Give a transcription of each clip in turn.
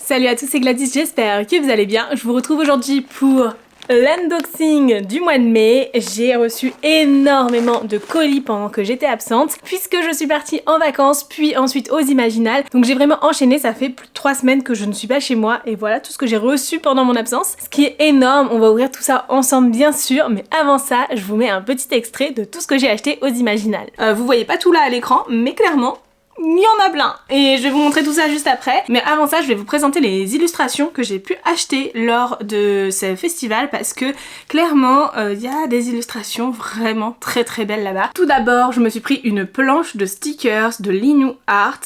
Salut à tous, c'est Gladys, j'espère que vous allez bien. Je vous retrouve aujourd'hui pour l'unboxing du mois de mai. J'ai reçu énormément de colis pendant que j'étais absente puisque je suis partie en vacances puis ensuite aux Imaginales. Donc j'ai vraiment enchaîné, ça fait plus de 3 semaines que je ne suis pas chez moi et voilà tout ce que j'ai reçu pendant mon absence. Ce qui est énorme, on va ouvrir tout ça ensemble bien sûr, mais avant ça je vous mets un petit extrait de tout ce que j'ai acheté aux Imaginales. Vous voyez pas tout là à l'écran, mais clairement il y en a plein et je vais vous montrer tout ça juste après, mais avant ça je vais vous présenter les illustrations que j'ai pu acheter lors de ce festival parce que clairement il y a des illustrations vraiment très belles là-bas. Tout d'abord je me suis pris une planche de stickers de Linou Art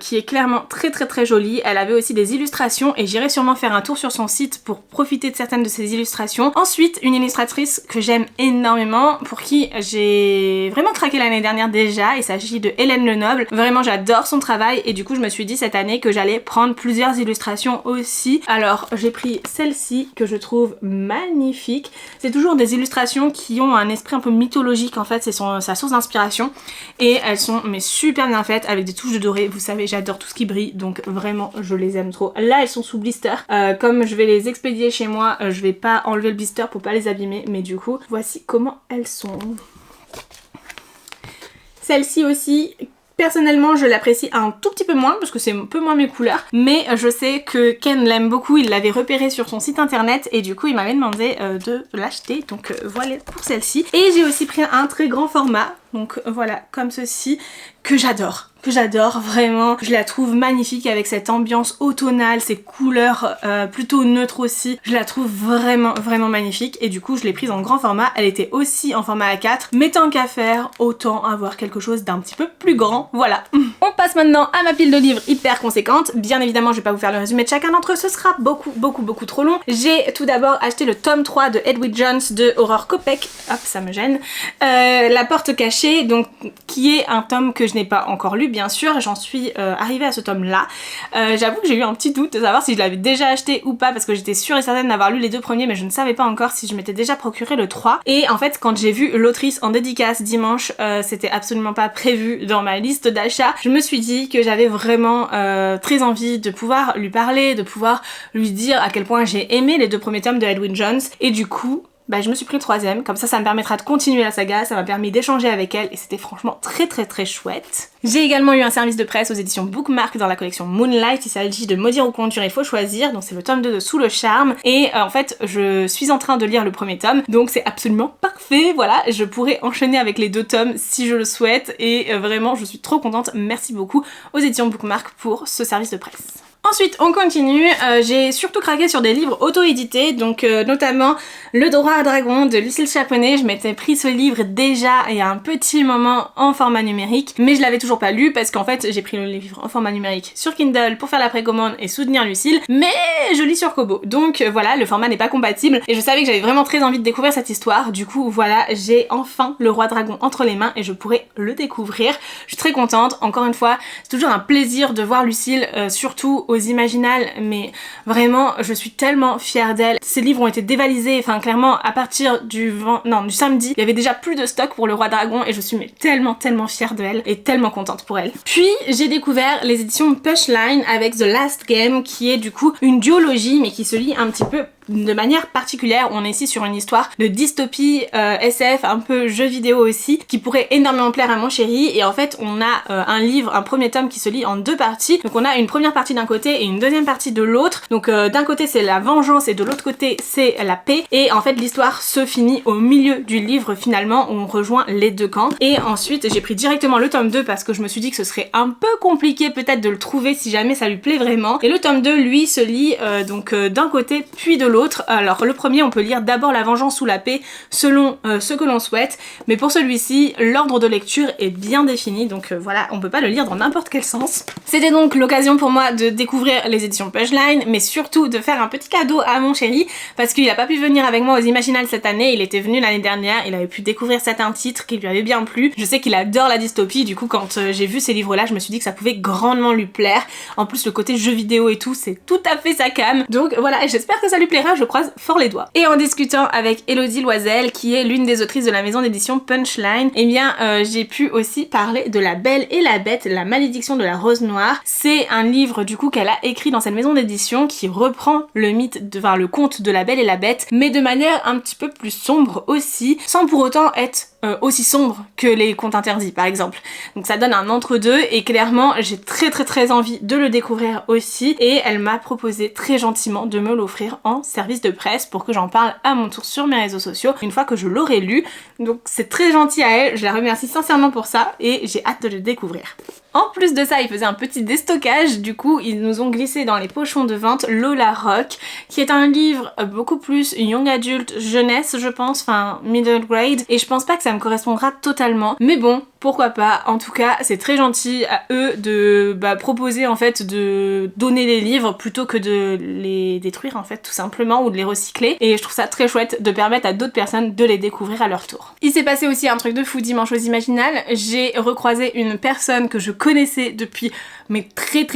qui est clairement très jolie. Elle avait aussi des illustrations et j'irai sûrement faire un tour sur son site pour profiter de certaines de ces illustrations. Ensuite une illustratrice que j'aime énormément, pour qui j'ai vraiment craqué l'année dernière déjà, il s'agit de Hélène Lenoble. Vraiment j'adore son travail et du coup je me suis dit cette année que j'allais prendre plusieurs illustrations aussi. Alors j'ai pris celle-ci que je trouve magnifique. C'est toujours des illustrations qui ont un esprit un peu mythologique en fait, c'est sa source d'inspiration et elles sont mais super bien faites avec des touches de doré. Vous savez j'adore tout ce qui brille donc vraiment je les aime trop. Là elles sont sous blister. Comme je vais les expédier chez moi, je vais pas enlever le blister pour pas les abîmer, mais du coup voici comment elles sont. Celle-ci aussi, personnellement je l'apprécie un tout petit peu moins parce que c'est un peu moins mes couleurs, mais je sais que Ken l'aime beaucoup, il l'avait repéré sur son site internet et du coup il m'avait demandé de l'acheter, donc voilà pour celle-ci. Et j'ai aussi pris un très grand format, donc voilà comme ceci, que j'adore vraiment. Je la trouve magnifique avec cette ambiance automnale, ces couleurs plutôt neutres aussi. Je la trouve vraiment magnifique et du coup je l'ai prise en grand format. Elle était aussi en format A4, mais tant qu'à faire, autant avoir quelque chose d'un petit peu plus grand. Voilà. On passe maintenant à ma pile de livres hyper conséquente. Bien évidemment je vais pas vous faire le résumé de chacun d'entre eux, ce sera beaucoup trop long. J'ai tout d'abord acheté le tome 3 de Edwidge Jones de Aurore Kopec. Hop, ça me gêne. La porte cachée, donc qui est un tome que je n'ai pas encore lu bien sûr, j'en suis arrivée à ce tome là. J'avoue que j'ai eu un petit doute de savoir si je l'avais déjà acheté ou pas parce que j'étais sûre et certaine d'avoir lu les 2 premiers, mais je ne savais pas encore si je m'étais déjà procuré le 3. Et en fait quand j'ai vu l'autrice en dédicace dimanche, c'était absolument pas prévu dans ma liste d'achat. Je me suis dit que j'avais vraiment très envie de pouvoir lui parler, de pouvoir lui dire à quel point j'ai aimé les 2 premiers tomes de Edwidge Jones et du coup bah, je me suis pris le 3e, comme ça me permettra de continuer la saga, ça m'a permis d'échanger avec elle et c'était franchement très chouette. J'ai également eu un service de presse aux éditions Bookmark dans la collection Moonlight, il s'agit de Maudire ou conduire, il faut choisir, donc c'est le tome 2 de Sous le charme et en fait je suis en train de lire le premier tome, donc c'est absolument parfait, voilà, je pourrais enchaîner avec les 2 tomes si je le souhaite et vraiment je suis trop contente, merci beaucoup aux éditions Bookmark pour ce service de presse. Ensuite on continue, j'ai surtout craqué sur des livres auto-édités, donc notamment Le Droit à Dragon de Lucille Chaponnet. Je m'étais pris ce livre déjà il y a un petit moment en format numérique, mais je l'avais toujours pas lu parce qu'en fait j'ai pris le livre en format numérique sur Kindle pour faire la précommande et soutenir Lucille, mais je lis sur Kobo, donc voilà le format n'est pas compatible et je savais que j'avais vraiment très envie de découvrir cette histoire, du coup voilà j'ai enfin Le Roi Dragon entre les mains et je pourrais le découvrir. Je suis très contente, encore une fois c'est toujours un plaisir de voir Lucille, surtout aux Imaginales, mais vraiment je suis tellement fière d'elle. Ces livres ont été dévalisés, enfin clairement à partir du samedi, il y avait déjà plus de stock pour Le Roi Dragon et je suis mais tellement fière d'elle et tellement contente pour elle. Puis j'ai découvert les éditions Pushline avec The Last Game qui est du coup une duologie mais qui se lit un petit peu de manière particulière. On est ici sur une histoire de dystopie SF, un peu jeu vidéo aussi, qui pourrait énormément plaire à mon chéri et en fait on a un livre, un premier tome qui se lit en 2 parties, donc on a une première partie d'un côté et une deuxième partie de l'autre, donc d'un côté c'est la vengeance et de l'autre côté c'est la paix et en fait l'histoire se finit au milieu du livre finalement où on rejoint les 2 camps et ensuite j'ai pris directement le tome 2 parce que je me suis dit que ce serait un peu compliqué peut-être de le trouver si jamais ça lui plaît vraiment et le tome 2 lui se lit donc d'un côté puis de l'autre. Alors le premier on peut lire d'abord La vengeance ou la paix selon ce que l'on souhaite, mais pour celui-ci l'ordre de lecture est bien défini, donc voilà on peut pas le lire dans n'importe quel sens. C'était donc l'occasion pour moi de découvrir les éditions Pushline, mais surtout de faire un petit cadeau à mon chéri parce qu'il a pas pu venir avec moi aux Imaginales cette année, il était venu l'année dernière, il avait pu découvrir certains titres qui lui avaient bien plu. Je sais qu'il adore la dystopie, du coup quand j'ai vu ces livres là je me suis dit que ça pouvait grandement lui plaire. En plus le côté jeu vidéo et tout c'est tout à fait sa came, donc voilà j'espère que ça lui plaira plaira, je croise fort les doigts. Et en discutant avec Elodie Loisel, qui est l'une des autrices de la maison d'édition Punchline, eh bien j'ai pu aussi parler de La Belle et la Bête, la malédiction de la rose noire. C'est un livre du coup qu'elle a écrit dans cette maison d'édition qui reprend le le conte de La Belle et la Bête, mais de manière un petit peu plus sombre aussi, sans pour autant être aussi sombre que les contes interdits par exemple. Donc ça donne un entre-deux et clairement j'ai très envie de le découvrir aussi, et elle m'a proposé très gentiment de me l'offrir en service de presse pour que j'en parle à mon tour sur mes réseaux sociaux une fois que je l'aurai lu. Donc c'est très gentil à elle, je la remercie sincèrement pour ça et j'ai hâte de le découvrir. En plus de ça, ils faisaient un petit déstockage, du coup ils nous ont glissé dans les pochons de vente Lola Rock, qui est un livre beaucoup plus young adult, jeunesse je pense, enfin middle grade, et je pense pas que ça me correspondra totalement, mais bon, pourquoi pas. En tout cas c'est très gentil à eux de proposer en fait de donner les livres plutôt que de les détruire en fait tout simplement, ou de les recycler, et je trouve ça très chouette de permettre à d'autres personnes de les découvrir à leur tour. Il s'est passé aussi un truc de fou dimanche aux Imaginales, j'ai recroisé une personne que je connaissais depuis mais très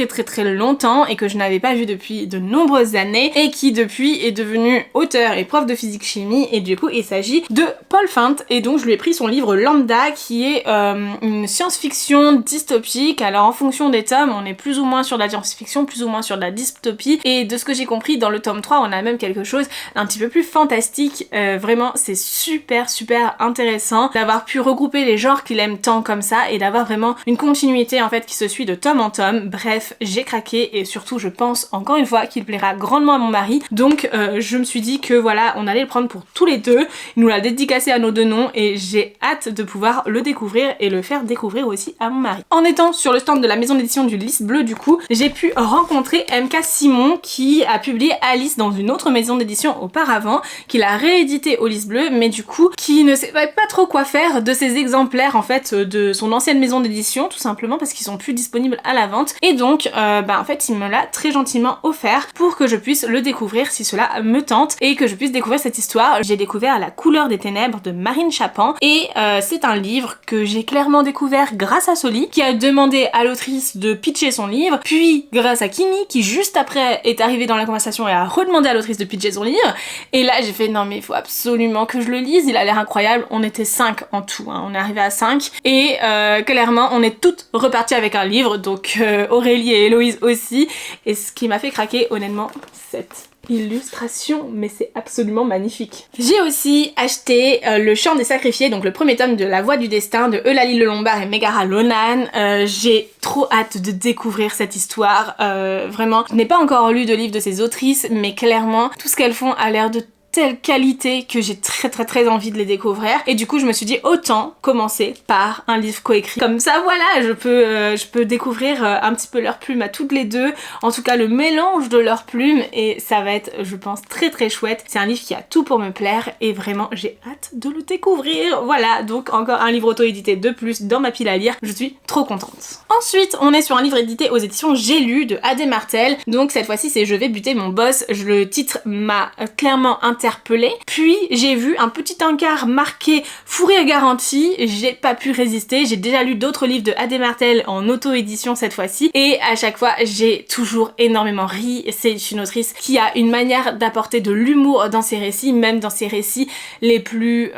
longtemps et que je n'avais pas vu depuis de nombreuses années, et qui depuis est devenu auteur et prof de physique-chimie, et du coup il s'agit de Paul Fint, et donc je lui ai pris son livre Lambda qui est une science-fiction dystopique. Alors en fonction des tomes on est plus ou moins sur de la science-fiction, plus ou moins sur de la dystopie, et de ce que j'ai compris dans le tome 3 on a même quelque chose un petit peu plus fantastique. Vraiment c'est super intéressant d'avoir pu regrouper les genres qu'il aime tant comme ça, et d'avoir vraiment une continuité en fait qui se suit de tome en tome. Bref, j'ai craqué, et surtout je pense encore une fois qu'il plaira grandement à mon mari, donc je me suis dit que voilà, on allait le prendre pour tous les deux, il nous l'a dédicacé à nos deux noms, et j'ai hâte de pouvoir le découvrir et le faire découvrir aussi à mon mari. En étant sur le stand de la maison d'édition du Lys Bleu du coup, j'ai pu rencontrer MK Simon qui a publié Alice dans une autre maison d'édition auparavant, qu'il a réédité au Lys Bleu, mais du coup qui ne sait pas trop quoi faire de ces exemplaires en fait de son ancienne maison d'édition, tout simplement parce qu'ils sont plus disponibles à la vente, et donc en fait il me l'a très gentiment offert pour que je puisse le découvrir si cela me tente, et que je puisse découvrir cette histoire. J'ai découvert La Couleur des Ténèbres de Marine Chapan, et c'est un livre que j'ai clairement découvert grâce à Soli qui a demandé à l'autrice de pitcher son livre, puis grâce à Kimi qui juste après est arrivé dans la conversation et a redemandé à l'autrice de pitcher son livre, et là j'ai fait non mais il faut absolument que je le lise, il a l'air incroyable. On était 5 en tout, hein. On est arrivé à 5, et clairement on est toutes reparties avec un livre, donc Aurélie et Héloïse aussi, et ce qui m'a fait craquer honnêtement, cette illustration, mais c'est absolument magnifique. J'ai aussi acheté Le Chant des Sacrifiés, donc le premier tome de La Voix du Destin de Eulalie Le Lombard et Megara Lonan. J'ai trop hâte de découvrir cette histoire, vraiment. Je n'ai pas encore lu de livre de ces autrices, mais clairement tout ce qu'elles font a l'air de telle qualité que j'ai très envie de les découvrir, et du coup je me suis dit autant commencer par un livre coécrit, comme ça voilà je peux découvrir un petit peu leurs plumes à toutes les deux, en tout cas le mélange de leurs plumes, et ça va être je pense très chouette. C'est un livre qui a tout pour me plaire et vraiment j'ai hâte de le découvrir. Voilà, donc encore un livre auto-édité de plus dans ma pile à lire, je suis trop contente. Ensuite on est sur un livre édité aux éditions J'ai lu de Adé Martel, donc cette fois-ci c'est Je vais buter mon boss. Le titre m'a clairement interpellée, puis j'ai vu un petit encart marqué fou rire garanti, j'ai pas pu résister. J'ai déjà lu d'autres livres de Adé Martel en auto-édition cette fois-ci, et à chaque fois j'ai toujours énormément ri. C'est une autrice qui a une manière d'apporter de l'humour dans ses récits, même dans ses récits les plus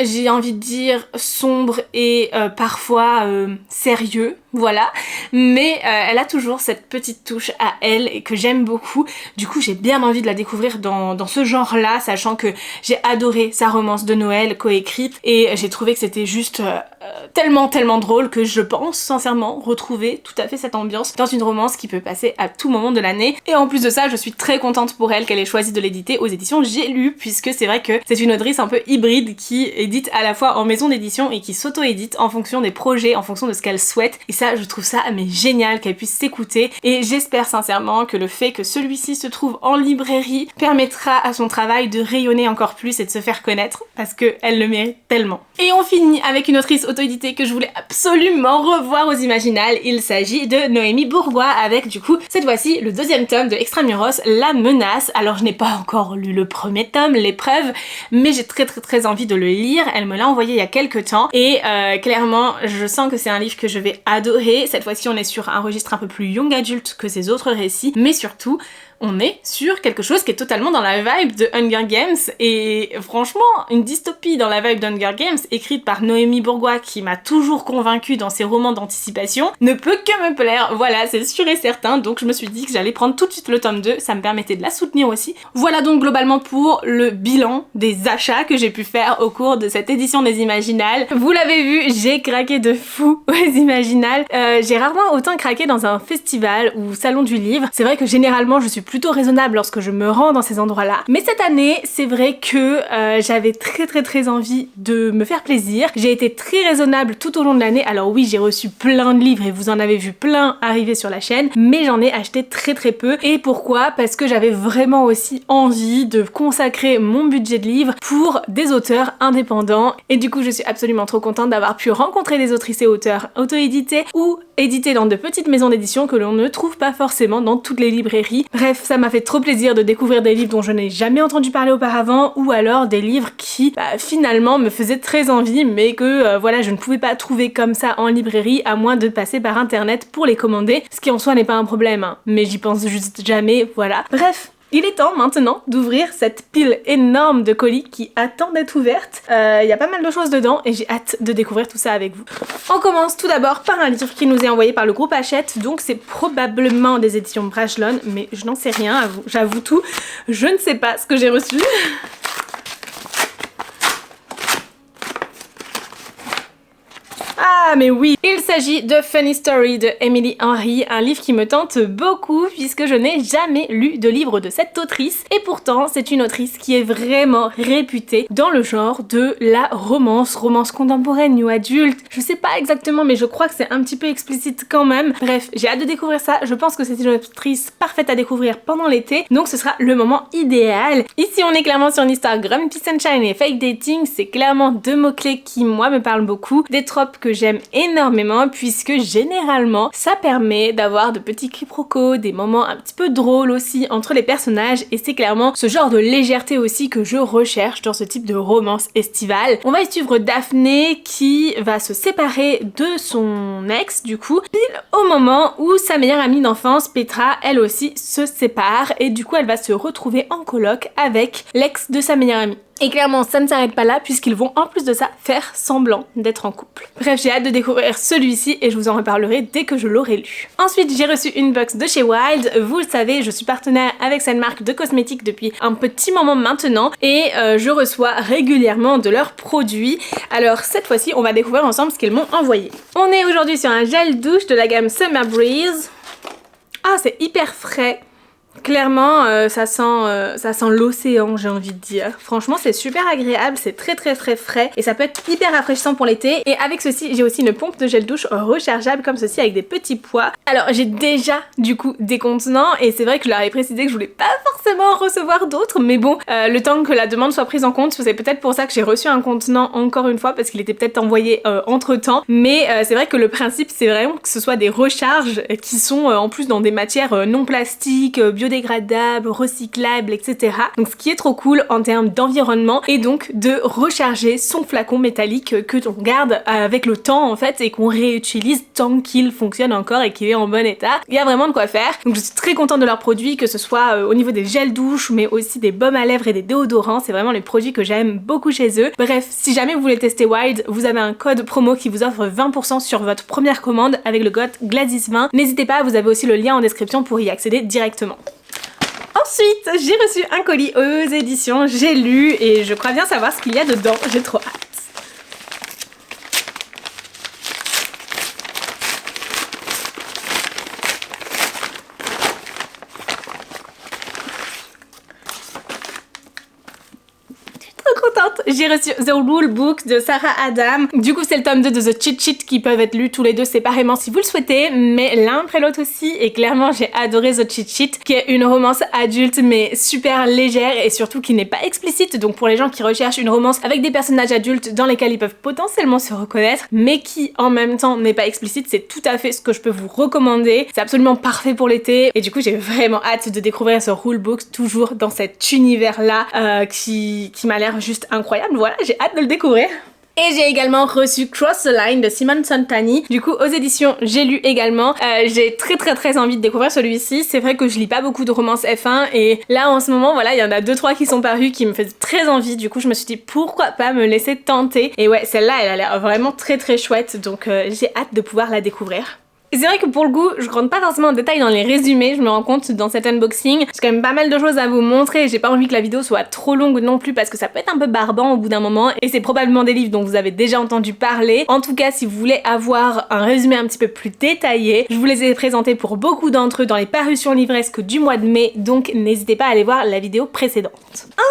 j'ai envie de dire sombre et parfois sérieux, voilà, mais elle a toujours cette petite touche à elle et que j'aime beaucoup. Du coup j'ai bien envie de la découvrir dans ce genre là, sachant que j'ai adoré sa romance de Noël coécrite, et j'ai trouvé que c'était juste tellement drôle que je pense sincèrement retrouver tout à fait cette ambiance dans une romance qui peut passer à tout moment de l'année. Et en plus de ça je suis très contente pour elle qu'elle ait choisi de l'éditer aux éditions J'ai lu, puisque c'est vrai que c'est une autrice un peu hybride qui édite à la fois en maison d'édition et qui s'auto-édite en fonction des projets, en fonction de ce qu'elle souhaite, et ça je trouve ça mais génial qu'elle puisse s'écouter, et j'espère sincèrement que le fait que celui-ci se trouve en librairie permettra à son travail de rayonner encore plus et de se faire connaître, parce qu'elle le mérite tellement. Et on finit avec une autrice auto-éditée que je voulais absolument revoir aux Imaginales. Il s'agit de Noémie Bourgois, avec du coup cette fois-ci le deuxième tome de Extramuros, La Menace. Alors je n'ai pas encore lu le premier tome, L'épreuve, mais j'ai très envie de le lire. Elle me l'a envoyé il y a quelques temps, et clairement je sens que c'est un livre que je vais adorer adoré. Cette fois-ci on est sur un registre un peu plus young adulte que ses autres récits, mais surtout on est sur quelque chose qui est totalement dans la vibe de Hunger Games, et franchement, une dystopie dans la vibe d'Hunger Games, écrite par Noémie Bourgois, qui m'a toujours convaincue dans ses romans d'anticipation, ne peut que me plaire, voilà, c'est sûr et certain, donc je me suis dit que j'allais prendre tout de suite le tome 2, ça me permettait de la soutenir aussi. Voilà donc globalement pour le bilan des achats que j'ai pu faire au cours de cette édition des Imaginales. Vous l'avez vu, j'ai craqué de fou aux Imaginales. J'ai rarement autant craqué dans un festival ou salon du livre. C'est vrai que généralement je suis plutôt raisonnable lorsque je me rends dans ces endroits-là. Mais cette année, c'est vrai que j'avais très envie de me faire plaisir. J'ai été très raisonnable tout au long de l'année. Alors oui, j'ai reçu plein de livres et vous en avez vu plein arriver sur la chaîne, mais j'en ai acheté très peu. Et pourquoi? Parce que j'avais vraiment aussi envie de consacrer mon budget de livres pour des auteurs indépendants. Et du coup, je suis absolument trop contente d'avoir pu rencontrer des autrices et auteurs auto-édités ou édités dans de petites maisons d'édition que l'on ne trouve pas forcément dans toutes les librairies. Bref, ça m'a fait trop plaisir de découvrir des livres dont je n'ai jamais entendu parler auparavant, ou alors des livres qui finalement me faisaient très envie, mais que voilà, je ne pouvais pas trouver comme ça en librairie à moins de passer par internet pour les commander, ce qui en soi n'est pas un problème, hein. Mais j'y pense juste jamais, voilà. Bref, il est temps maintenant d'ouvrir cette pile énorme de colis qui attend d'être ouverte. Il y a pas mal de choses dedans et j'ai hâte de découvrir tout ça avec vous. On commence tout d'abord par un livre qui nous est envoyé par le groupe Hachette, donc c'est probablement des éditions Brajlon, mais je n'en sais rien, j'avoue tout, je ne sais pas ce que j'ai reçu. Ah mais oui, il s'agit de Funny Story de Emily Henry, un livre qui me tente beaucoup puisque je n'ai jamais lu de livre de cette autrice, et pourtant c'est une autrice qui est vraiment réputée dans le genre de la romance contemporaine, new adulte, je sais pas exactement mais je crois que c'est un petit peu explicite quand même. Bref, j'ai hâte de découvrir ça, je pense que c'est une autrice parfaite à découvrir pendant l'été, donc ce sera le moment idéal. Ici on est clairement sur une histoire Grumpy Sunshine et Fake Dating, c'est clairement deux mots-clés qui moi me parlent beaucoup, des tropes que j'aime énormément puisque généralement ça permet d'avoir de petits quiproquos, des moments un petit peu drôles aussi entre les personnages, et c'est clairement ce genre de légèreté aussi que je recherche dans ce type de romance estivale. On va y suivre Daphné qui va se séparer de son ex du coup, pile au moment où sa meilleure amie d'enfance Petra elle aussi se sépare, et du coup elle va se retrouver en coloc avec l'ex de sa meilleure amie. Et clairement ça ne s'arrête pas là puisqu'ils vont en plus de ça faire semblant d'être en couple. Bref, j'ai hâte de découvrir celui-ci et je vous en reparlerai dès que je l'aurai lu. Ensuite j'ai reçu une box de chez Wild. Vous le savez, je suis partenaire avec cette marque de cosmétiques depuis un petit moment maintenant et je reçois régulièrement de leurs produits. Alors cette fois-ci on va découvrir ensemble ce qu'ils m'ont envoyé. On est aujourd'hui sur un gel douche de la gamme Summer Breeze. Ah, c'est hyper frais. Clairement, ça sent l'océan, j'ai envie de dire. Franchement, c'est super agréable, c'est très frais et ça peut être hyper rafraîchissant pour l'été. Et avec ceci, j'ai aussi une pompe de gel douche rechargeable comme ceci avec des petits pois. Alors, j'ai déjà du coup des contenants et c'est vrai que je leur ai précisé que je voulais pas forcément recevoir d'autres, mais bon, le temps que la demande soit prise en compte, c'est peut-être pour ça que j'ai reçu un contenant encore une fois parce qu'il était peut-être envoyé entre temps. Mais c'est vrai que le principe, c'est vraiment que ce soit des recharges qui sont en plus dans des matières non plastiques, biodégradables, recyclables, etc. Donc ce qui est trop cool en termes d'environnement, et donc de recharger son flacon métallique que l'on garde avec le temps en fait et qu'on réutilise tant qu'il fonctionne encore et qu'il est en bon état. Il y a vraiment de quoi faire. Donc je suis très contente de leurs produits, que ce soit au niveau des gels douches mais aussi des baumes à lèvres et des déodorants. C'est vraiment les produits que j'aime beaucoup chez eux. Bref, si jamais vous voulez tester Wild, vous avez un code promo qui vous offre 20% sur votre première commande avec le code Gladys20. N'hésitez pas, vous avez aussi le lien en description pour y accéder directement. Ensuite, j'ai reçu un colis aux éditions J'ai lu et je crois bien savoir ce qu'il y a dedans, j'ai trop hâte. J'ai reçu The Rule Book de Sarah Adam. Du coup c'est le tome 2 de The Cheat Sheet qui peuvent être lus tous les deux séparément si vous le souhaitez, mais l'un après l'autre aussi, et clairement j'ai adoré The Cheat Sheet qui est une romance adulte mais super légère et surtout qui n'est pas explicite, donc pour les gens qui recherchent une romance avec des personnages adultes dans lesquels ils peuvent potentiellement se reconnaître mais qui en même temps n'est pas explicite, c'est tout à fait ce que je peux vous recommander. C'est absolument parfait pour l'été et du coup j'ai vraiment hâte de découvrir ce Rule Book toujours dans cet univers là qui m'a l'air juste incroyable. Voilà, j'ai hâte de le découvrir. Et j'ai également reçu Cross the Line de Simone Santani. Du coup, aux éditions, j'ai lu également. J'ai très envie de découvrir celui-ci. C'est vrai que je lis pas beaucoup de romances F1 et là en ce moment, voilà, il y en a 2-3 qui sont parus qui me faisaient très envie. Du coup, je me suis dit pourquoi pas me laisser tenter. Et ouais, celle-là, elle a l'air vraiment très chouette. Donc j'ai hâte de pouvoir la découvrir. Et c'est vrai que pour le coup, je rentre pas forcément en détail dans les résumés, je me rends compte dans cet unboxing. J'ai quand même pas mal de choses à vous montrer et j'ai pas envie que la vidéo soit trop longue non plus parce que ça peut être un peu barbant au bout d'un moment et c'est probablement des livres dont vous avez déjà entendu parler. En tout cas, si vous voulez avoir un résumé un petit peu plus détaillé, je vous les ai présentés pour beaucoup d'entre eux dans les parutions livresques du mois de mai, donc n'hésitez pas à aller voir la vidéo précédente.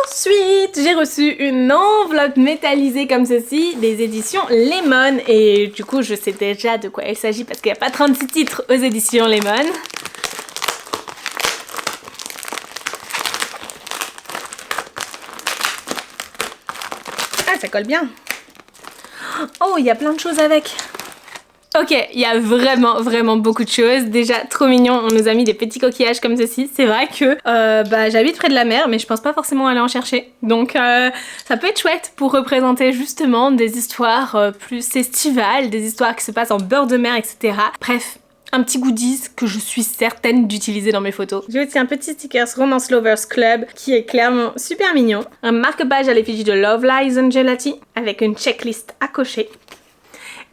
Ensuite, j'ai reçu une enveloppe métallisée comme ceci des éditions Lemon et du coup, je sais déjà de quoi il s'agit parce qu'il n'y a pas 36 titres aux éditions Lemon. Ah, ça colle bien. Oh, il y a plein de choses avec. Ok, il y a vraiment beaucoup de choses. Déjà, trop mignon, on nous a mis des petits coquillages comme ceci. C'est vrai que j'habite près de la mer, mais je pense pas forcément aller en chercher. Donc ça peut être chouette pour représenter justement des histoires plus estivales, des histoires qui se passent en bord de mer, etc. Bref, un petit goodies que je suis certaine d'utiliser dans mes photos. J'ai aussi un petit sticker Romance Lovers Club qui est clairement super mignon. Un marque-page à l'effigie de Love Lies and Gelati avec une checklist à cocher.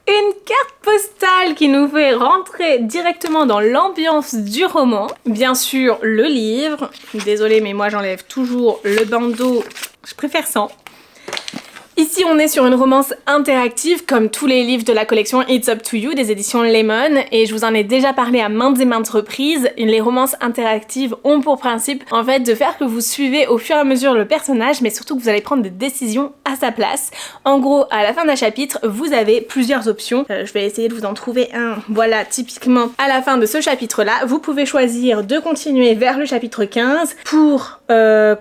Une carte postale qui nous fait rentrer directement dans l'ambiance du roman. Bien sûr, le livre. Désolée, mais moi j'enlève toujours le bandeau. Je préfère sans. Ici, on est sur une romance interactive, comme tous les livres de la collection It's Up to You des éditions Lemon, et je vous en ai déjà parlé à maintes et maintes reprises. Les romances interactives ont pour principe, en fait, de faire que vous suivez au fur et à mesure le personnage, mais surtout que vous allez prendre des décisions à sa place. En gros, à la fin d'un chapitre, vous avez plusieurs options. Je vais essayer de vous en trouver un. Voilà, typiquement, à la fin de ce chapitre-là, vous pouvez choisir de continuer vers le chapitre 15 pour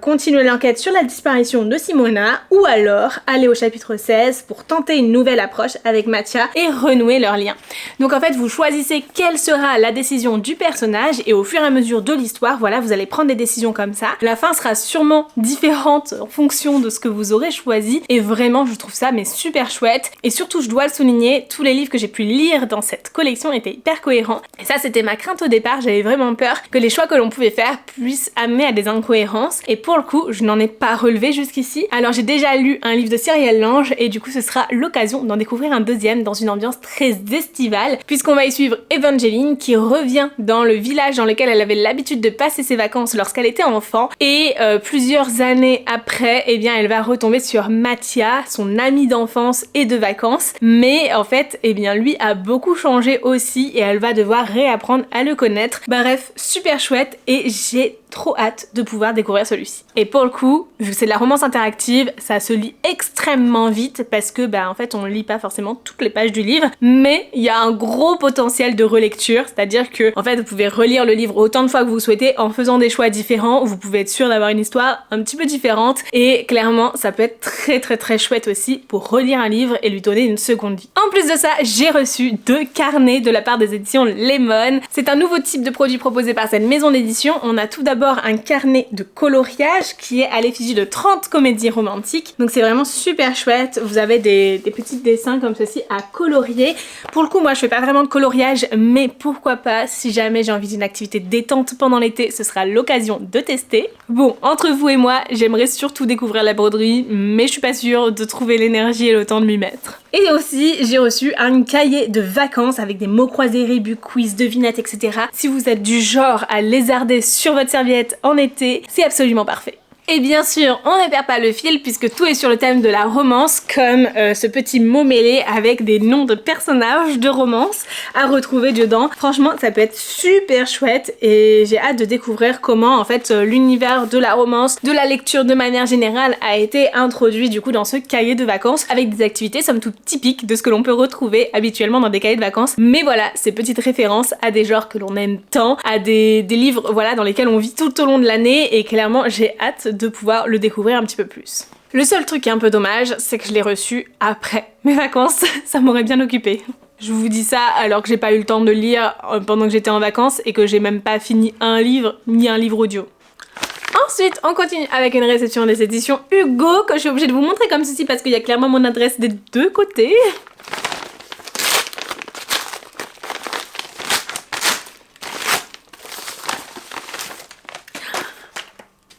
continuer l'enquête sur la disparition de Simona, ou alors aller au chapitre 16 pour tenter une nouvelle approche avec Mattia et renouer leur lien. Donc en fait, vous choisissez quelle sera la décision du personnage et au fur et à mesure de l'histoire, voilà, vous allez prendre des décisions comme ça. La fin sera sûrement différente en fonction de ce que vous aurez choisi et vraiment, je trouve ça mais super chouette. Et surtout, je dois le souligner, tous les livres que j'ai pu lire dans cette collection étaient hyper cohérents. Et ça, c'était ma crainte au départ, j'avais vraiment peur que les choix que l'on pouvait faire puissent amener à des incohérences. Et pour le coup, je n'en ai pas relevé jusqu'ici. Alors j'ai déjà lu un livre de Cyrielle Lange et du coup ce sera l'occasion d'en découvrir un deuxième dans une ambiance très estivale puisqu'on va y suivre Evangeline qui revient dans le village dans lequel elle avait l'habitude de passer ses vacances lorsqu'elle était enfant et plusieurs années après, eh bien elle va retomber sur Mattia, son ami d'enfance et de vacances, mais en fait, eh bien lui a beaucoup changé aussi et elle va devoir réapprendre à le connaître. Bref, super chouette et j'ai trop hâte de pouvoir découvrir celui-ci. Et pour le coup, vu que c'est de la romance interactive, ça se lit extrêmement vite parce que en fait on lit pas forcément toutes les pages du livre, mais il y a un gros potentiel de relecture, c'est-à-dire que en fait vous pouvez relire le livre autant de fois que vous souhaitez en faisant des choix différents, vous pouvez être sûr d'avoir une histoire un petit peu différente et clairement ça peut être très chouette aussi pour relire un livre et lui donner une seconde vie. En plus de ça, j'ai reçu 2 carnets de la part des éditions Lemon. C'est un nouveau type de produit proposé par cette maison d'édition. On a tout d'abord un carnet de coloriage qui est à l'effigie de 30 comédies romantiques. Donc c'est vraiment super chouette. Vous avez des petits dessins comme ceci à colorier. Pour le coup, moi je fais pas vraiment de coloriage, mais pourquoi pas, si jamais j'ai envie d'une activité détente pendant l'été, ce sera l'occasion de tester. Bon, entre vous et moi, j'aimerais surtout découvrir la broderie, mais je suis pas sûre de trouver l'énergie et le temps de m'y mettre. Et aussi, j'ai reçu un cahier de vacances avec des mots croisés, rébus, quiz, devinettes, etc. Si vous êtes du genre à lézarder sur votre serviette en été, c'est absolument parfait. Et bien sûr, on ne perd pas le fil puisque tout est sur le thème de la romance, comme ce petit mot mêlé avec des noms de personnages de romance à retrouver dedans. Franchement, ça peut être super chouette et j'ai hâte de découvrir comment en fait l'univers de la romance, de la lecture de manière générale a été introduit du coup dans ce cahier de vacances avec des activités somme toute typiques de ce que l'on peut retrouver habituellement dans des cahiers de vacances. Mais voilà, ces petites références à des genres que l'on aime tant, à des livres voilà dans lesquels on vit tout au long de l'année et clairement j'ai hâte de pouvoir le découvrir un petit peu plus. Le seul truc qui est un peu dommage, c'est que je l'ai reçu après mes vacances, ça m'aurait bien occupé. Je vous dis ça alors que j'ai pas eu le temps de lire pendant que j'étais en vacances et que j'ai même pas fini un livre ni un livre audio. Ensuite, on continue avec une réception des éditions Hugo que je suis obligée de vous montrer comme ceci parce qu'il y a clairement mon adresse des deux côtés.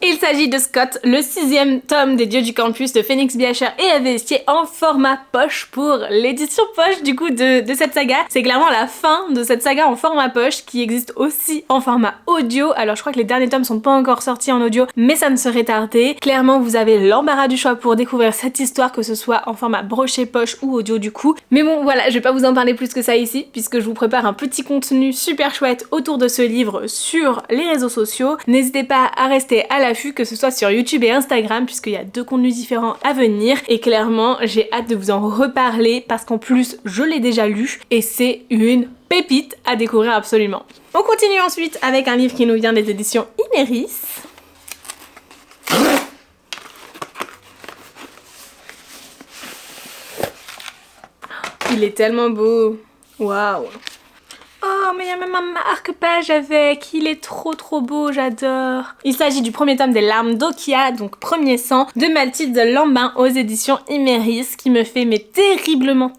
Il s'agit de Scott, le 6e tome des Dieux du Campus de Phoenix Biacher et Avestier en format poche pour l'édition poche du coup de cette saga. C'est clairement la fin de cette saga en format poche qui existe aussi en format audio. Alors je crois que les derniers tomes sont pas encore sortis en audio, mais ça ne serait tardé. Clairement vous avez l'embarras du choix pour découvrir cette histoire, que ce soit en format broché poche ou audio du coup. Mais bon voilà, je vais pas vous en parler plus que ça ici puisque je vous prépare un petit contenu super chouette autour de ce livre sur les réseaux sociaux. N'hésitez pas à rester à l'affût, que ce soit sur YouTube et Instagram, puisqu'il y a 2 contenus différents à venir et clairement j'ai hâte de vous en reparler parce qu'en plus je l'ai déjà lu et c'est une pépite à découvrir absolument. On continue ensuite avec un livre qui nous vient des éditions Imeris. Il est tellement beau. Waouh. Oh, mais il y a même un marque-page avec, il est trop beau, j'adore. Il s'agit du premier tome des Larmes d'Okia, donc premier sang, de Mathilde Lambin aux éditions Imeris, qui me fait mais terriblement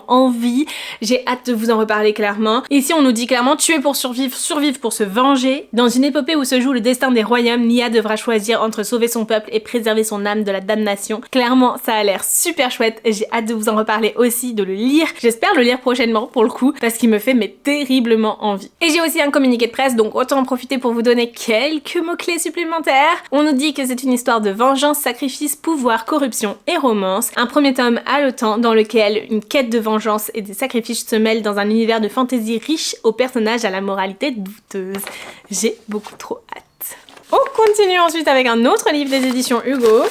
envie. J'ai hâte de vous en reparler clairement. Ici on nous dit clairement tuer pour survivre, survivre pour se venger. Dans une épopée où se joue le destin des royaumes, Nia devra choisir entre sauver son peuple et préserver son âme de la damnation. Clairement ça a l'air super chouette, j'ai hâte de vous en reparler aussi, de le lire. J'espère le lire prochainement pour le coup, parce qu'il me fait mais terriblement envie. Et j'ai aussi un communiqué de presse, donc autant en profiter pour vous donner quelques mots-clés supplémentaires. On nous dit que c'est une histoire de vengeance, sacrifice, pouvoir, corruption et romance. Un premier tome haletant dans lequel une quête de vengeance et des sacrifices se mêlent dans un univers de fantasy riche aux personnages à la moralité douteuse. J'ai beaucoup trop hâte. On continue ensuite avec un autre livre des éditions Hugo.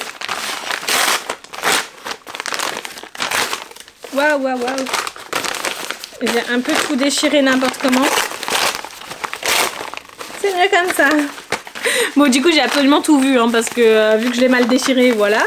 Waouh. J'ai un peu tout déchiré n'importe comment. C'est mieux comme ça. Bon du coup j'ai absolument tout vu hein, parce que vu que je l'ai mal déchiré, voilà.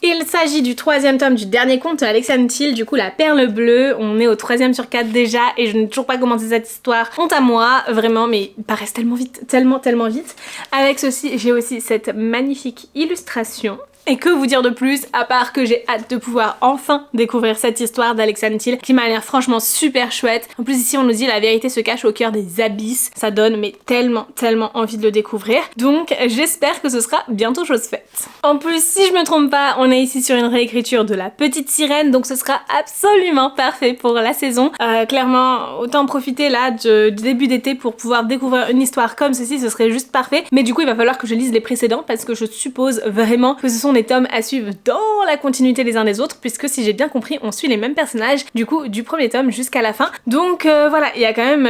Il s'agit du 3e tome du dernier conte de Alexandre Thiel, du coup La Perle Bleue. On est au 3e sur 4 déjà et je n'ai toujours pas commencé cette histoire. Honte à moi, vraiment, mais il passe tellement vite, tellement vite. Avec ceci, j'ai aussi cette magnifique illustration. Et que vous dire de plus, à part que j'ai hâte de pouvoir enfin découvrir cette histoire d'Alexandre Thiel qui m'a l'air franchement super chouette. En plus ici on nous dit la vérité se cache au cœur des abysses. Ça donne mais tellement envie de le découvrir. Donc j'espère que ce sera bientôt chose faite. En plus si je me trompe pas, on est ici sur une réécriture de La Petite Sirène, donc ce sera absolument parfait pour la saison. Clairement autant en profiter là du début d'été pour pouvoir découvrir une histoire comme ceci, ce serait juste parfait. Mais du coup il va falloir que je lise les précédents parce que je suppose vraiment que ce sont des tomes à suivre dans la continuité les uns des autres, puisque si j'ai bien compris on suit les mêmes personnages du coup du premier tome jusqu'à la fin. Donc voilà, il y a quand même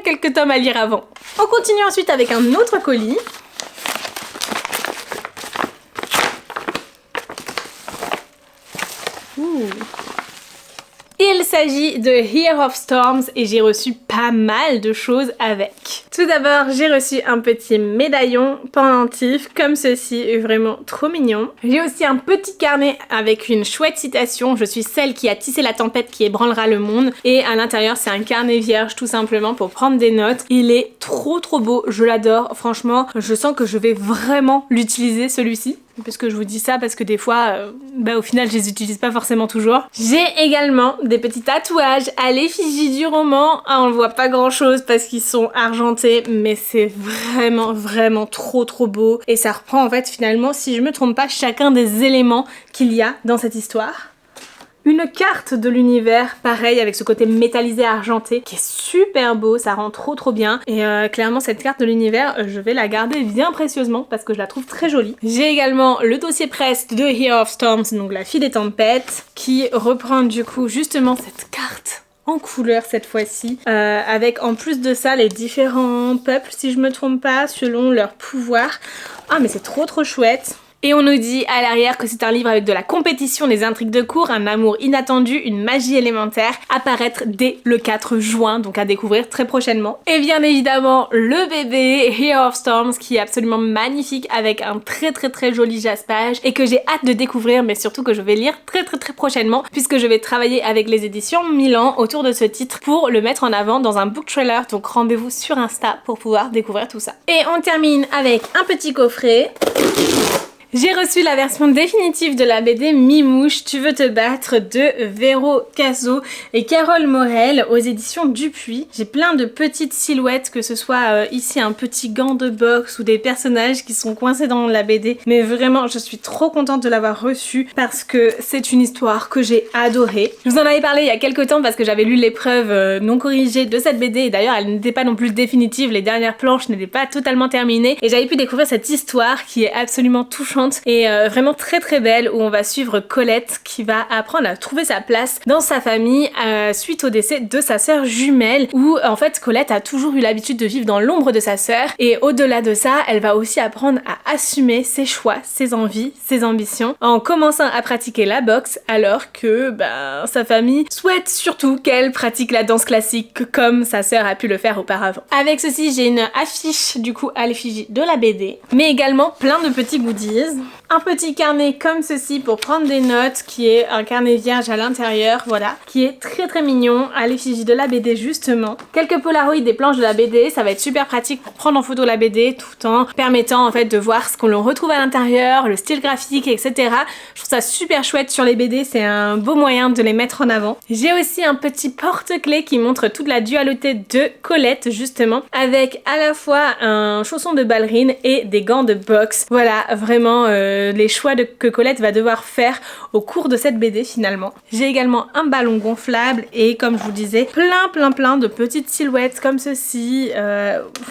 quelques tomes à lire avant. On continue ensuite avec un autre colis. Ouh. Il s'agit de Year of Storms et j'ai reçu pas mal de choses avec. Tout d'abord, j'ai reçu un petit médaillon pendentif comme ceci, vraiment trop mignon. J'ai aussi un petit carnet avec une chouette citation. Je suis celle qui a tissé la tempête qui ébranlera le monde. Et à l'intérieur, c'est un carnet vierge tout simplement pour prendre des notes. Il est trop beau, je l'adore. Franchement, je sens que je vais vraiment l'utiliser celui-ci. Parce que je vous dis ça parce que des fois, au final, je les utilise pas forcément toujours. J'ai également des petits tatouages à l'effigie du roman. Ah, on voit pas grand chose parce qu'ils sont argentés, mais c'est vraiment trop beau. Et ça reprend en fait finalement, si je me trompe pas, chacun des éléments qu'il y a dans cette histoire. Une carte de l'univers, pareil, avec ce côté métallisé argenté, qui est super beau, ça rend trop bien. Et clairement, cette carte de l'univers, je vais la garder bien précieusement parce que je la trouve très jolie. J'ai également le dossier presse de Year of Storms, donc la fille des tempêtes, qui reprend du coup justement cette carte en couleur cette fois-ci, avec en plus de ça les différents peuples, si je me trompe pas, selon leur pouvoir. Ah mais c'est trop chouette. Et on nous dit à l'arrière que c'est un livre avec de la compétition, des intrigues de cours, un amour inattendu, une magie élémentaire, à paraître dès le 4 juin, donc à découvrir très prochainement. Et bien évidemment le bébé Here of Storms qui est absolument magnifique avec un très joli jaspage et que j'ai hâte de découvrir, mais surtout que je vais lire très prochainement puisque je vais travailler avec les éditions Milan autour de ce titre pour le mettre en avant dans un book trailer, donc rendez-vous sur Insta pour pouvoir découvrir tout ça. Et on termine avec un petit coffret. J'ai reçu la version définitive de la BD Mimouche, tu veux te battre de Véro Caso et Carole Morel aux éditions Dupuis. J'ai plein de petites silhouettes, que ce soit ici un petit gant de boxe ou des personnages qui sont coincés dans la BD. Mais vraiment, je suis trop contente de l'avoir reçue parce que c'est une histoire que j'ai adorée. Je vous en avais parlé il y a quelques temps parce que j'avais lu l'épreuve non corrigée de cette BD et d'ailleurs elle n'était pas non plus définitive, les dernières planches n'étaient pas totalement terminées et j'avais pu découvrir cette histoire qui est absolument touchante et vraiment très belle où on va suivre Colette qui va apprendre à trouver sa place dans sa famille suite au décès de sa sœur jumelle où en fait Colette a toujours eu l'habitude de vivre dans l'ombre de sa sœur et au-delà de ça elle va aussi apprendre à assumer ses choix, ses envies, ses ambitions en commençant à pratiquer la boxe alors que sa famille souhaite surtout qu'elle pratique la danse classique comme sa sœur a pu le faire auparavant. Avec ceci j'ai une affiche du coup à l'effigie de la BD mais également plein de petits goodies. Un petit carnet comme ceci pour prendre des notes qui est un carnet vierge à l'intérieur, voilà, qui est très mignon à l'effigie de la BD justement. Quelques polaroids des planches de la BD, ça va être super pratique pour prendre en photo la BD tout en permettant en fait de voir ce qu'on retrouve à l'intérieur, le style graphique, etc. Je trouve ça super chouette sur les BD, c'est un beau moyen de les mettre en avant. J'ai aussi un petit porte-clés qui montre toute la dualité de Colette justement, avec à la fois un chausson de ballerine et des gants de boxe. Voilà, vraiment les choix que Colette va devoir faire au cours de cette BD finalement. J'ai également un ballon gonflable et comme je vous disais, plein de petites silhouettes comme ceci,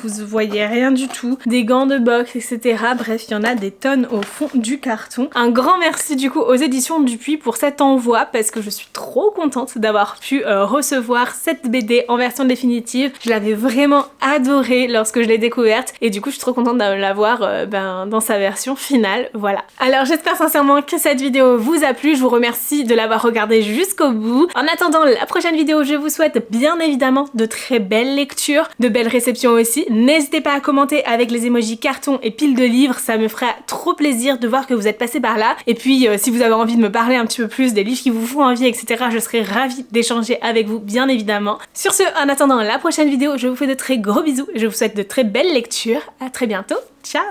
vous voyez rien du tout, des gants de boxe, etc. Bref, il y en a des tonnes au fond du carton. Un grand merci du coup aux éditions Dupuis pour cet envoi parce que je suis trop contente d'avoir pu recevoir cette BD en version définitive. Je l'avais vraiment adorée lorsque je l'ai découverte et du coup je suis trop contente de l'avoir dans sa version finale. Voilà. Alors j'espère sincèrement que cette vidéo vous a plu, je vous remercie de l'avoir regardée jusqu'au bout. En attendant la prochaine vidéo, je vous souhaite bien évidemment de très belles lectures, de belles réceptions aussi. N'hésitez pas à commenter avec les emojis carton et pile de livres, ça me fera trop plaisir de voir que vous êtes passé par là. Et puis si vous avez envie de me parler un petit peu plus des livres qui vous font envie, etc., je serai ravie d'échanger avec vous bien évidemment. Sur ce, en attendant la prochaine vidéo, je vous fais de très gros bisous, je vous souhaite de très belles lectures, à très bientôt, ciao.